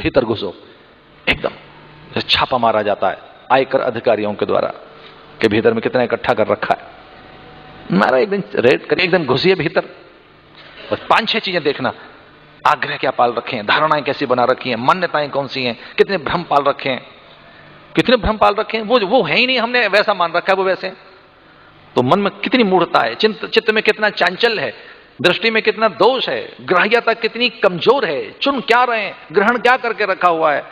भीतर घुसो, एकदम छापा मारा जाता है आयकर अधिकारियों के द्वारा कि भीतर में कितना इकट्ठा कर रखा है, मारा एकदम रेड करिए, एकदम घुसिए भीतर, बस 5-6 चीजें देखना, आग्रह क्या पाल रखे हैं, धारणाएं कैसी बना रखी हैं, मान्यताएं कौन सी हैं, कितने भ्रम पाल रखे हैं, कितने भ्रम पाल रखे हैं, वो है ही नहीं, हमने वैसा मान रखा है, वो वैसे। तो मन में कितनी मूढ़ता है, चित्त में कितना चांचल्य है, दृष्टि में कितना दोष है, ग्राह्यता कितनी कमजोर है, चुन क्या रहे हैं, ग्रहण क्या करके रखा हुआ है।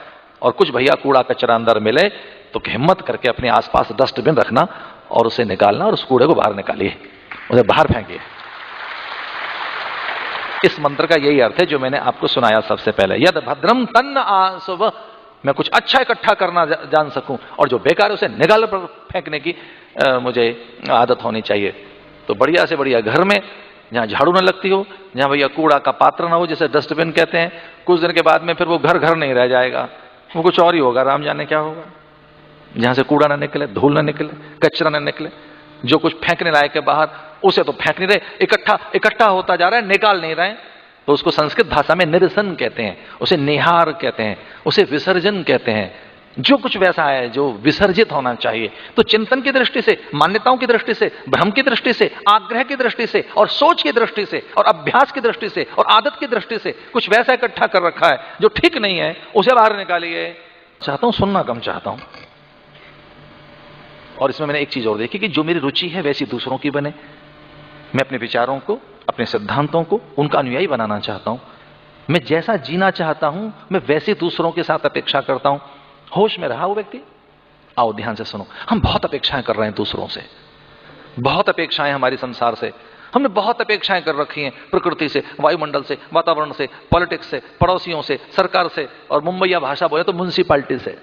और कुछ भैया कूड़ा कचरा अंदर मिले तो हिम्मत करके अपने आसपास डस्टबिन रखना और उसे निकालना और उस कूड़े को बाहर निकालिए, उसे बाहर फेंकिए। इस मंत्र का यही अर्थ है जो मैंने आपको सुनाया सबसे पहले, यद भद्रम तन्न आसुव, मैं कुछ अच्छा इकट्ठा करना जान सकूं और जो बेकार है उसे निकाल पर फेंकने की मुझे आदत होनी चाहिए। तो बढ़िया से बढ़िया घर में जहां झाड़ू न लगती हो, जहां भैया कूड़ा का पात्र ना हो, जिसे डस्टबिन कहते हैं, कुछ दिन के बाद में फिर वो घर घर नहीं रह जाएगा, वो कुछ और ही होगा, राम जाने क्या होगा। जहां से कूड़ा ना निकले, धूल ना निकले, कचरा ना निकले, जो कुछ फेंकने लायक है बाहर उसे तो फेंक नहीं रहे, इकट्ठा होता जा रहा है, निकाल नहीं रहे। तो उसको संस्कृत भाषा में निरसन कहते हैं, उसे निहार कहते हैं, उसे विसर्जन कहते हैं। जो कुछ वैसा है जो विसर्जित होना चाहिए, तो चिंतन की दृष्टि से, मान्यताओं की दृष्टि से, भ्रम की दृष्टि से, आग्रह की दृष्टि से और सोच की दृष्टि से और अभ्यास की दृष्टि से और आदत की दृष्टि से कुछ वैसा इकट्ठा कर रखा है जो ठीक नहीं है, उसे बाहर निकालिए। चाहता हूं सुनना कम चाहता हूं। और इसमें मैंने एक चीज और देखी कि जो मेरी रुचि है वैसी दूसरों की बने। मैं अपने विचारों को, अपने सिद्धांतों को उनका अनुयायी बनाना चाहता हूं। मैं जैसा जीना चाहता हूं मैं वैसे दूसरों के साथ अपेक्षा करता हूं। होश में रहा वो व्यक्ति? आओ ध्यान से सुनो। हम बहुत अपेक्षाएं कर रहे हैं दूसरों से, बहुत अपेक्षाएं हमारी संसार से, हमने बहुत अपेक्षाएं कर रखी हैं प्रकृति से, वायुमंडल से, वातावरण से, पॉलिटिक्स से, पड़ोसियों से, सरकार से, और मुंबईया भाषा बोले तो म्युनिसिपैलिटी से।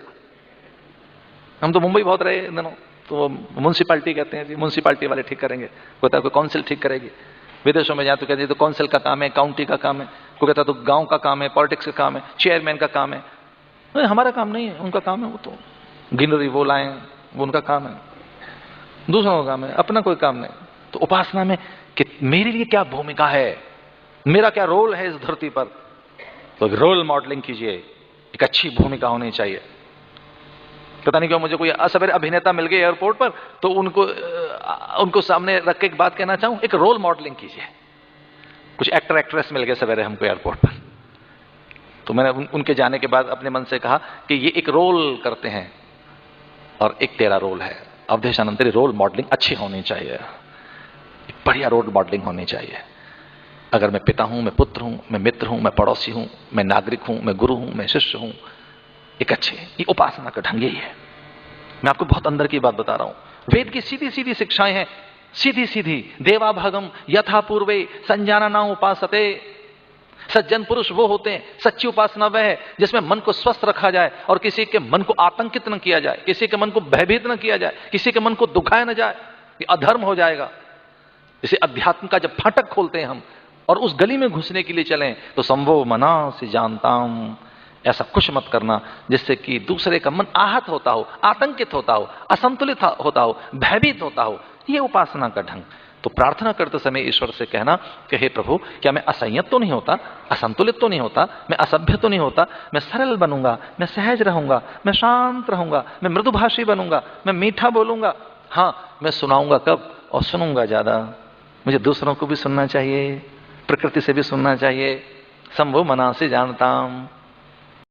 हम तो मुंबई बहुत रहे इन दिनों, तो म्युनिसिपैलिटी कहते हैं जी, म्युनिसिपैलिटी वाले ठीक करेंगे, कोई कहता है काउंसिल ठीक करेगी। विदेशों में जाए तो कहते हैं तो काउंसिल का काम है, काउंटी का काम है, कोई कहता है तो गांव का काम है, पॉलिटिक्स का काम है, चेयरमैन का काम है। नहीं, हमारा काम नहीं है, उनका काम है। वो तो ग्रीनरी वो लाएं, वो उनका काम है, दूसरों का काम है, अपना कोई काम नहीं। तो उपासना में कि मेरे लिए क्या भूमिका है, मेरा क्या रोल है इस धरती पर, तो रोल मॉडलिंग कीजिए। एक अच्छी भूमिका होनी चाहिए। पता नहीं क्यों मुझे कोई असवेरे अभिनेता मिल गए एयरपोर्ट पर, तो उनको सामने रख के एक बात कहना चाहूं, एक रोल मॉडलिंग कीजिए। कुछ एक्टर एक्ट्रेस मिल गए सवेरे हमको एयरपोर्ट पर, तो मैंने उनके जाने के बाद अपने मन से कहा कि ये एक रोल करते हैं और एक तेरा रोल है। अवधेशानंद, तेरी रोल मॉडलिंग अच्छी होनी चाहिए, एक बढ़िया रोल मॉडलिंग होनी चाहिए। अगर मैं पिता हूं, मैं पुत्र हूं, मैं मित्र हूं, मैं पड़ोसी हूं, मैं नागरिक हूं, मैं गुरु हूं, मैं शिष्य हूं, एक अच्छे, ये उपासना का ढंग यही है। मैं आपको बहुत अंदर की बात बता रहा हूं। वेद की सीधी सीधी शिक्षाएं हैं, सीधी सीधी। देवाभागम यथा पूर्वे संजानना उपासते। सज्जन पुरुष वो होते हैं, सच्ची उपासना वह है जिसमें मन को स्वस्थ रखा जाए और किसी के मन को आतंकित न किया जाए, किसी के मन को भयभीत न किया जाए, किसी के मन को दुखाया न जाए, ये अधर्म हो जाएगा। इसे अध्यात्म का जब फाटक खोलते हैं हम और उस गली में घुसने के लिए चलें, तो संभव मना से जानता हूं, ऐसा कुछ मत करना जिससे कि दूसरे का मन आहत होता हो, आतंकित होता हो, असंतुलित होता हो, भयभीत होता हो। ये उपासना का ढंग। तो प्रार्थना करते समय ईश्वर से कहना कि हे प्रभु, क्या मैं असंयत तो नहीं होता, असंतुलित तो नहीं होता, मैं असभ्य तो नहीं होता, मैं सरल बनूंगा, मैं सहज रहूंगा, मैं शांत रहूंगा, मैं मृदुभाषी बनूंगा, मैं मीठा बोलूंगा। हाँ, मैं सुनाऊंगा कब, और सुनूंगा ज्यादा। मुझे दूसरों को भी सुनना चाहिए, प्रकृति से भी सुनना चाहिए। संभव मना से जानता हूं।